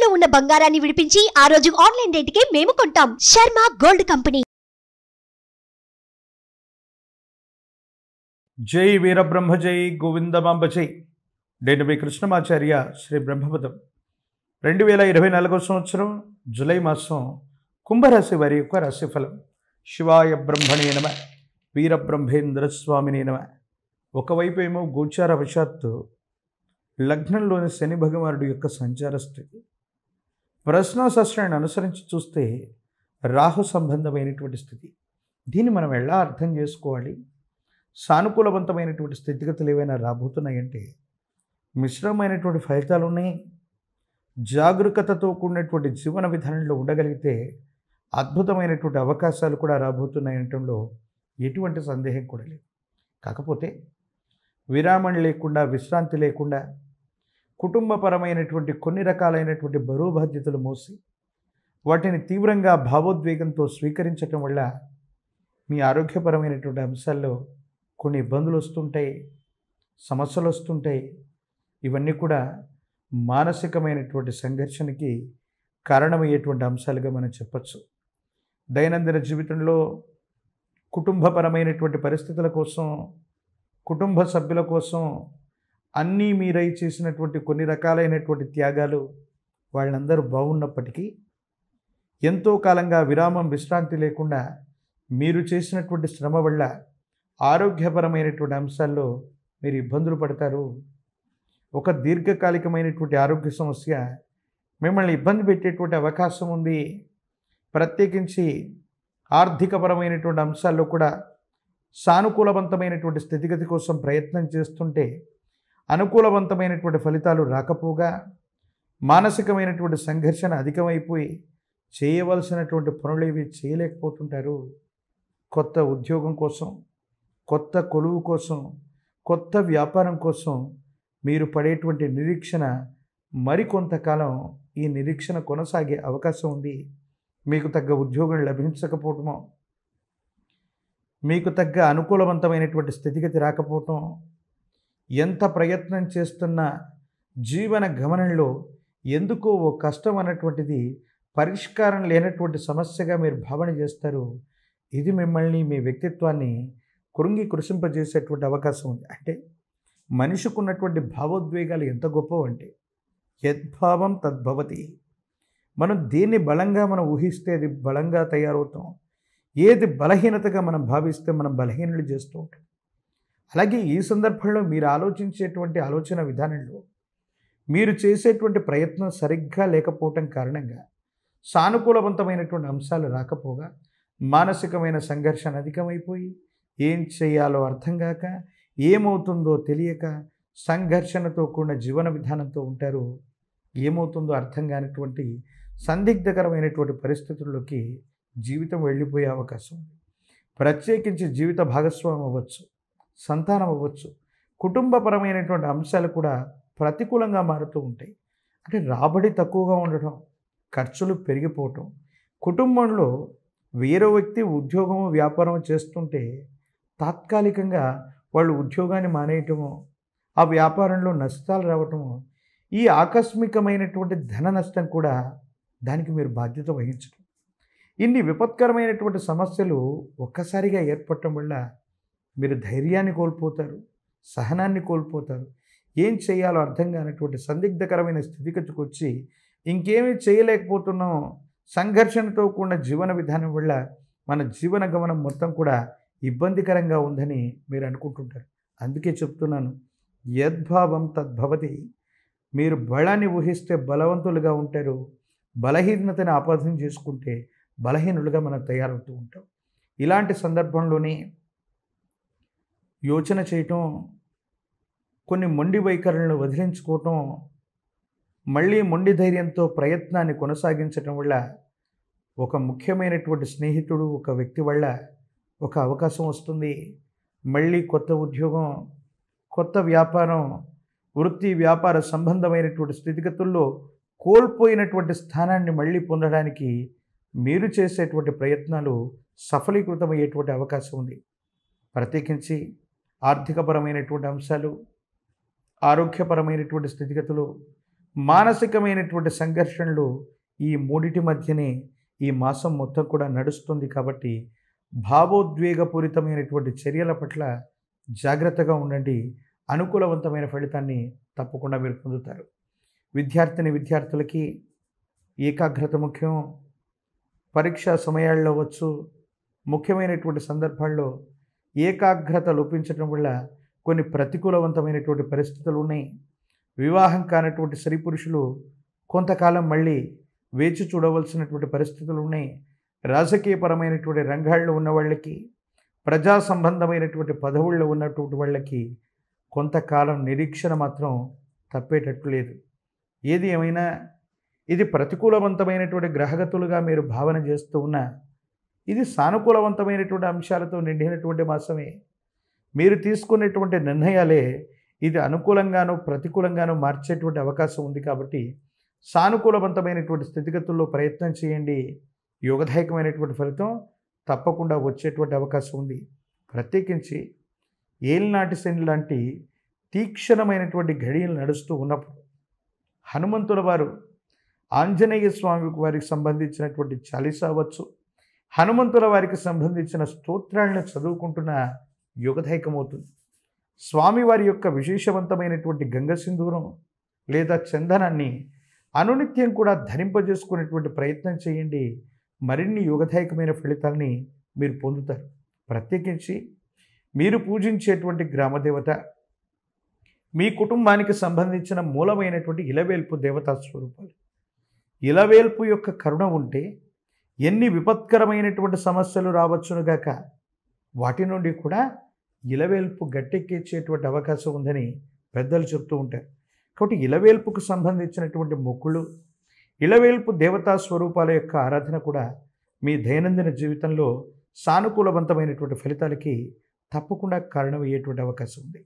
తాకట్టులో ఉన్న బంగారాన్ని విడిపించి ఆ రోజు ఆన్లైన్ రేటుకే మేము కొంటాం. Sharma gold company. జై వీరబ్రహ్మ జై గోవిందమాంబ జై. నేను మీ కృష్ణమాచార్య శ్రీ బ్రహ్మపదం. 2024 సంవత్సరం జూలై మాసం కుంభరాశి వారి యొక్క రాశిఫలం. శివాయ బ్రహ్మణే నమ, వీరబ్రహ్మేంద్ర స్వామినే నమ. ఒకవైపు ఏమో గోచార వశాత్తు లగ్నంలోని శని భగవానుడి యొక్క సంచార స్థితి. ప్రశ్నాశాస్త్రాన్ని అనుసరించి చూస్తే రాహు సంబంధమైనటువంటి స్థితి. దీన్ని మనం ఎలా అర్థం చేసుకోవాలి? సానుకూలవంతమైనటువంటి స్థితిగతులు ఏవైనా రాబోతున్నాయంటే మిశ్రమమైనటువంటి ఫలితాలు ఉన్నాయి. జాగరూకతతో కూడినటువంటి జీవన విధానంలో ఉండగలిగితే అద్భుతమైనటువంటి అవకాశాలు కూడా రాబోతున్నాయనటంలో ఎటువంటి సందేహం కూడా లేదు. కాకపోతే విరామం లేకుండా, విశ్రాంతి లేకుండా కుటుంబపరమైనటువంటి కొన్ని రకాలైనటువంటి బరువు బాధ్యతలు మోసి వాటిని తీవ్రంగా భావోద్వేగంతో స్వీకరించటం వల్ల మీ ఆరోగ్యపరమైనటువంటి అంశాల్లో కొన్ని ఇబ్బందులు వస్తుంటాయి, సమస్యలు వస్తుంటాయి. ఇవన్నీ కూడా మానసికమైనటువంటి సంఘర్షణకి కారణమయ్యేటువంటి అంశాలుగా మనం చెప్పచ్చు. దైనందిన జీవితంలో కుటుంబపరమైనటువంటి పరిస్థితుల కోసం, కుటుంబ సభ్యుల కోసం అన్నీ మీరై చేసినటువంటి కొన్ని రకాలైనటువంటి త్యాగాలు వాళ్ళందరూ బాగున్నప్పటికీ ఎంతో కాలంగా విరామం, విశ్రాంతి లేకుండా మీరు చేసినటువంటి శ్రమ వల్ల ఆరోగ్యపరమైనటువంటి అంశాల్లో మీరు ఇబ్బందులు పడతారు. ఒక దీర్ఘకాలికమైనటువంటి ఆరోగ్య సమస్య మిమ్మల్ని ఇబ్బంది పెట్టేటువంటి అవకాశం ఉంది. ప్రత్యేకించి ఆర్థికపరమైనటువంటి అంశాల్లో కూడా సానుకూలవంతమైనటువంటి స్థితిగతి కోసం ప్రయత్నం చేస్తుంటే అనుకూలవంతమైనటువంటి ఫలితాలు రాకపోగా మానసికమైనటువంటి సంఘర్షణ అధికమైపోయి చేయవలసినటువంటి పనులు ఇవి చేయలేకపోతుంటారు. కొత్త ఉద్యోగం కోసం, కొత్త కొలువు కోసం, కొత్త వ్యాపారం కోసం మీరు పడేటువంటి నిరీక్షణ మరికొంతకాలం ఈ నిరీక్షణ కొనసాగే అవకాశం ఉంది. మీకు తగ్గ ఉద్యోగం లభించకపోవటమో, మీకు తగ్గ అనుకూలవంతమైనటువంటి స్థితిగతి రాకపోవటం, ఎంత ప్రయత్నం చేస్తున్నా జీవన గమనంలో ఎందుకో ఓ కష్టం అన్నటువంటిది పరిష్కారం లేనటువంటి సమస్యగా మీరు భావన చేస్తారు. ఇది మిమ్మల్ని, మీ వ్యక్తిత్వాన్ని కృషింపజేసేటువంటి అవకాశం ఉంది. అంటే మనిషికి ఉన్నటువంటి భావోద్వేగాలు ఎంత గొప్పవంటే యద్భావం తద్భవతి. మనం దేన్ని బలంగా మనం ఊహిస్తే అది బలంగా తయారవుతాం. ఏది బలహీనతగా మనం భావిస్తే మనం బలహీనలు చేస్తూ ఉంటాం. అలాగే ఈ సందర్భంలో మీరు ఆలోచించేటువంటి ఆలోచన విధానంలో మీరు చేసేటువంటి ప్రయత్నం సరిగ్గా లేకపోవటం కారణంగా సానుకూలవంతమైనటువంటి అంశాలు రాకపోగా మానసికమైన సంఘర్షణ అధికమైపోయి ఏం చేయాలో అర్థం కాక, ఏమవుతుందో తెలియక సంఘర్షణతో కూడిన జీవన విధానంతో ఉంటారు. ఏమవుతుందో అర్థం కానిటువంటి సందిగ్ధకరమైనటువంటి పరిస్థితుల్లోకి జీవితం వెళ్ళిపోయే అవకాశం ఉంది. ప్రత్యేకించి జీవిత భాగస్వామి అవ్వచ్చు, సంతానం అవ్వచ్చు, కుటుంబపరమైనటువంటి అంశాలు కూడా ప్రతికూలంగా మారుతూ ఉంటాయి. అంటే రాబడి తక్కువగా ఉండటం, ఖర్చులు పెరిగిపోవటం, కుటుంబంలో వేరే వ్యక్తి ఉద్యోగం, వ్యాపారం చేస్తుంటే తాత్కాలికంగా వాళ్ళు ఉద్యోగాన్ని మానేయటము, ఆ వ్యాపారంలో నష్టాలు రావటము, ఈ ఆకస్మికమైనటువంటి ధన నష్టం కూడా దానికి మీరు బాధ్యత వహించడం, ఇన్ని విపత్కరమైనటువంటి సమస్యలు ఒక్కసారిగా ఏర్పడటం వల్ల మీరు ధైర్యాన్ని కోల్పోతారు, సహనాన్ని కోల్పోతారు. ఏం చేయాలో అర్థం కానటువంటి సందిగ్ధకరమైన స్థితిగతికి వచ్చి ఇంకేమీ చేయలేకపోతున్నాం. సంఘర్షణతో కూడిన జీవన విధానం వల్ల మన జీవన గమనం మొత్తం కూడా ఇబ్బందికరంగా ఉందని మీరు అనుకుంటుంటారు. అందుకే చెప్తున్నాను, యద్భావం తద్భవతి. మీరు బలాన్ని ఊహిస్తే బలవంతులుగా ఉంటారు, బలహీనతని ఆపాదన చేసుకుంటే బలహీనులుగా మనం తయారవుతూ ఉంటాం. ఇలాంటి సందర్భంలోనే యోచన చేయటం, కొన్ని మొండి వైఖరులను వదిలించుకోవటం, మళ్ళీ మొండి ధైర్యంతో ప్రయత్నాన్ని కొనసాగించటం వల్ల ఒక ముఖ్యమైనటువంటి స్నేహితుడు, ఒక వ్యక్తి వల్ల ఒక అవకాశం వస్తుంది. మళ్ళీ కొత్త ఉద్యోగం, కొత్త వ్యాపారం, వృత్తి వ్యాపార సంబంధమైనటువంటి స్థితిగతుల్లో కోల్పోయినటువంటి స్థానాన్ని మళ్ళీ పొందడానికి మీరు చేసేటువంటి ప్రయత్నాలు సఫలీకృతమయ్యేటువంటి అవకాశం ఉంది. ప్రత్యేకించి ఆర్థికపరమైనటువంటి అంశాలు, ఆరోగ్యపరమైనటువంటి స్థితిగతులు, మానసికమైనటువంటి సంఘర్షణలు ఈ మూడిటి మధ్యనే ఈ మాసం మొత్తం కూడా నడుస్తుంది. కాబట్టి భావోద్వేగపూరితమైనటువంటి చర్యల పట్ల జాగ్రత్తగా ఉండండి. అనుకూలవంతమైన ఫలితాన్ని తప్పకుండా మీరు పొందుతారు. విద్యార్థులకి ఏకాగ్రత ముఖ్యం. పరీక్షా సమయాల్లో ముఖ్యమైనటువంటి సందర్భాల్లో ఏకాగ్రత లోపించడం వల్ల కొన్ని ప్రతికూలవంతమైనటువంటి పరిస్థితులు ఉన్నాయి. వివాహం కానటువంటి స్త్రీ పురుషులు కొంతకాలం మళ్ళీ వేచి చూడవలసినటువంటి పరిస్థితులు ఉన్నాయి. రాజకీయపరమైనటువంటి రంగాల్లో ఉన్న వాళ్ళకి, ప్రజా సంబంధమైనటువంటి పదవుల్లో ఉన్నటువంటి వాళ్ళకి కొంతకాలం నిరీక్షణ మాత్రం తప్పేటట్లు లేదు. ఏది ఏమైనా ఇది ప్రతికూలవంతమైనటువంటి గ్రహగతులుగా మీరు భావన చేస్తూ ఉన్నా ఇది సానుకూలవంతమైనటువంటి అంశాలతో నిండినటువంటి మాసమే. మీరు తీసుకునేటువంటి నిర్ణయాలే ఇది అనుకూలంగానో ప్రతికూలంగానో మార్చేటువంటి అవకాశం ఉంది. కాబట్టి సానుకూలవంతమైనటువంటి స్థితిగతుల్లో ప్రయత్నం చేయండి. యోగదాయకమైనటువంటి ఫలితం తప్పకుండా వచ్చేటువంటి అవకాశం ఉంది. ప్రత్యేకించి ఏలినాటి శని లాంటి తీక్షణమైనటువంటి ఘడియలు నడుస్తూ ఉన్నప్పుడు హనుమంతుల వారు ఆంజనేయ స్వామి వారికి సంబంధించినటువంటి చాలీసా అవ్వచ్చు, హనుమంతుల వారికి సంబంధించిన స్తోత్రాలను చదువుకుంటున్న యోగదాయకమవుతుంది. స్వామివారి యొక్క విశేషవంతమైనటువంటి గంగ సింధూరం లేదా చందనాన్ని అనునిత్యం కూడా ధరింపజేసుకునేటువంటి ప్రయత్నం చేయండి. మరిన్ని యోగదాయకమైన ఫలితాలని మీరు పొందుతారు. ప్రత్యేకించి మీరు పూజించేటువంటి గ్రామదేవత, మీ కుటుంబానికి సంబంధించిన మూలమైనటువంటి ఇలవేల్పు దేవతా స్వరూపాలు. ఇలవేల్పు యొక్క కరుణ ఉంటే ఎన్ని విపత్కరమైనటువంటి సమస్యలు రావచ్చునుగాక వాటి నుండి కూడా ఇలవేల్పు గట్టెక్కించేటువంటి అవకాశం ఉందని పెద్దలు చెప్తూ ఉంటారు. కాబట్టి ఇలవేల్పుకు సంబంధించినటువంటి మొక్కులు, ఇలవేల్పు దేవతా స్వరూపాల యొక్క ఆరాధన కూడా మీ దైనందిన జీవితంలో సానుకూలవంతమైనటువంటి ఫలితాలకి తప్పకుండా కారణమయ్యేటువంటి అవకాశం ఉంది.